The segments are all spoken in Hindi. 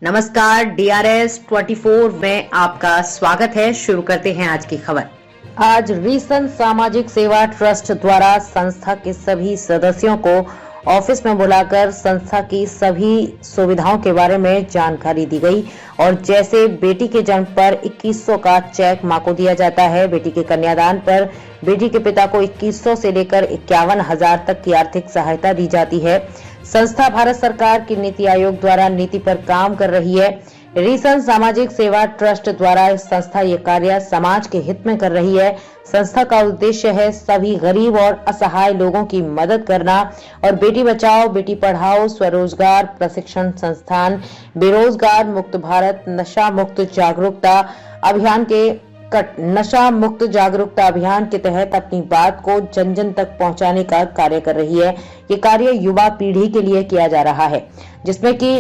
नमस्कार, DRS 24 में आपका स्वागत है। शुरू करते हैं आज की खबर। आज रीसन सामाजिक सेवा ट्रस्ट द्वारा संस्था के सभी सदस्यों को ऑफिस में बुलाकर संस्था की सभी सुविधाओं के बारे में जानकारी दी गई। और जैसे बेटी के जन्म पर 2100 का चेक मां को दिया जाता है, बेटी के कन्यादान पर बेटी के पिता को 2100 से लेकर 51,000 तक की आर्थिक सहायता दी जाती है। संस्था भारत सरकार की नीति आयोग द्वारा नीति पर काम कर रही है। रीसन सामाजिक सेवा ट्रस्ट द्वारा संस्था ये कार्य समाज के हित में कर रही है। संस्था का उद्देश्य है सभी गरीब और असहाय लोगों की मदद करना और बेटी बचाओ बेटी पढ़ाओ स्वरोजगार प्रशिक्षण संस्थान, बेरोजगार मुक्त भारत, नशा मुक्त जागरूकता अभियान के तहत अपनी बात को जन जन तक पहुंचाने का कार्य कर रही है। ये कार्य युवा पीढ़ी के लिए किया जा रहा है, जिसमें कि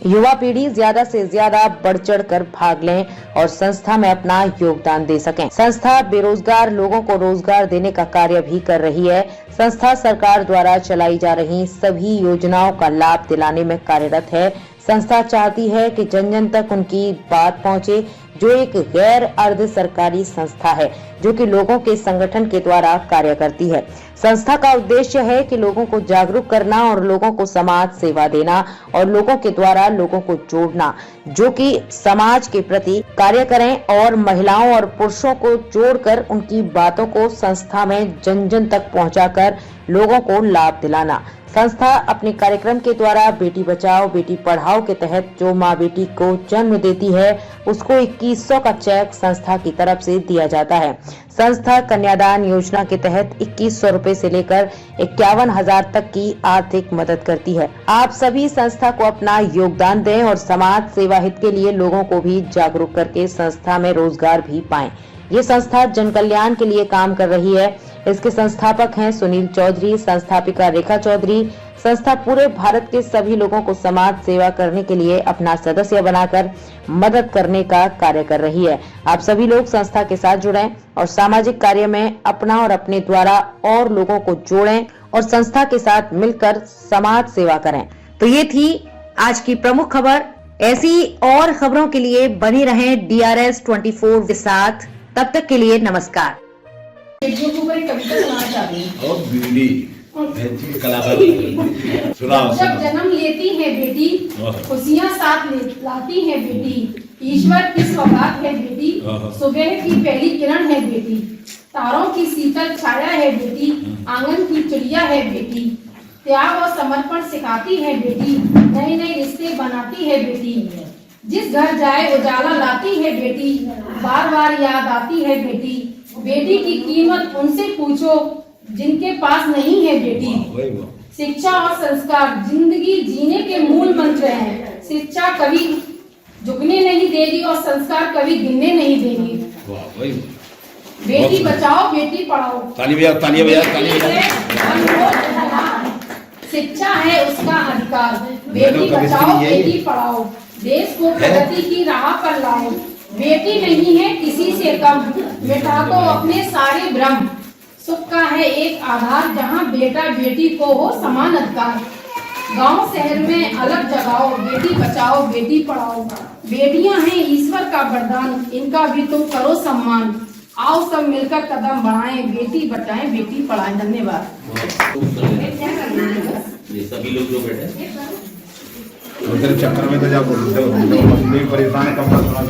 युवा पीढ़ी ज्यादा से ज्यादा बढ़ चढ़ कर भाग लें और संस्था में अपना योगदान दे सकें। संस्था बेरोजगार लोगों को रोजगार देने का कार्य भी कर रही है। संस्था सरकार द्वारा चलाई जा रही सभी योजनाओं का लाभ दिलाने में कार्यरत है। संस्था चाहती है कि जन जन तक उनकी बात पहुंचे, जो एक गैर अर्ध सरकारी संस्था है जो कि लोगों के संगठन के द्वारा कार्य करती है। संस्था का उद्देश्य है कि लोगों को जागरूक करना और लोगों को समाज सेवा देना और लोगों के द्वारा लोगों को जोड़ना, जो कि समाज के प्रति कार्य करें और महिलाओं और पुरुषों को जोड़कर उनकी बातों को संस्था में जन जन तक पहुंचाकर लोगों को लाभ दिलाना। संस्था अपने कार्यक्रम के द्वारा बेटी बचाओ बेटी पढ़ाओ के तहत जो माँ बेटी को जन्म देती है उसको 2100 का चेक संस्था की तरफ से दिया जाता है। संस्था कन्यादान योजना के तहत 2100 रुपए से लेकर 51,000 तक की आर्थिक मदद करती है। आप सभी संस्था को अपना योगदान दें और समाज सेवा हित के लिए लोगों को भी जागरूक करके संस्था में रोजगार भी पाएं। ये संस्था जन कल्याण के लिए काम कर रही है। इसके संस्थापक हैं सुनील चौधरी, संस्थापिका रेखा चौधरी। संस्था पूरे भारत के सभी लोगों को समाज सेवा करने के लिए अपना सदस्य बनाकर मदद करने का कार्य कर रही है। आप सभी लोग संस्था के साथ जुड़ें और सामाजिक कार्य में अपना और अपने द्वारा और लोगों को जोड़ें और संस्था के साथ मिलकर समाज सेवा करें। तो ये थी आज की प्रमुख खबर। ऐसी और खबरों के लिए बने रहें DRS 24 के साथ। तब तक के लिए नमस्कार। कविता सुनाना चाहती हूँ। और बीड़ी जब जन्म लेती है बेटी, खुशियाँ साथ लाती है बेटी। ईश्वर की सौगात है बेटी, सुबह की पहली किरण है बेटी। तारों की शीतल छाया है बेटी, आंगन की चिड़िया है बेटी। त्याग और समर्पण सिखाती है बेटी, नए नए रिश्ते बनाती है बेटी। जिस घर जाए उजाला लाती है बेटी, बार बार याद आती है बेटी। बेटी की कीमत उनसे पूछो जिनके पास नहीं है बेटी। शिक्षा और संस्कार जिंदगी जीने के मूल मंत्र हैं। शिक्षा कभी झुकने नहीं देगी और संस्कार कभी गिरने नहीं देगी। बेटी बचाओ बेटी पढ़ाओ। ताली बजाओ, ताली बजाओ, ताली बजाओ। शिक्षा है उसका अधिकार। बेटी बचाओ बेटी पढ़ाओ, देश को प्रगति की राह पर लाओ। बेटी नहीं है किसी से कम, मिटा दो अपने सारे भ्रम। सुख का है एक आधार जहाँ बेटा बेटी को हो समान अधिकार। गांव शहर में अलग जगाओ, बेटी बचाओ बेटी पढ़ाओ। बेटियां हैं ईश्वर का वरदान, इनका भी तुम करो सम्मान। आओ सब मिलकर कदम बढ़ाएं, बेटी बचाएं बेटी पढ़ाएं। धन्यवाद। सभी लोग जो बैठे चक्कर में तो जा परेशान कम सुना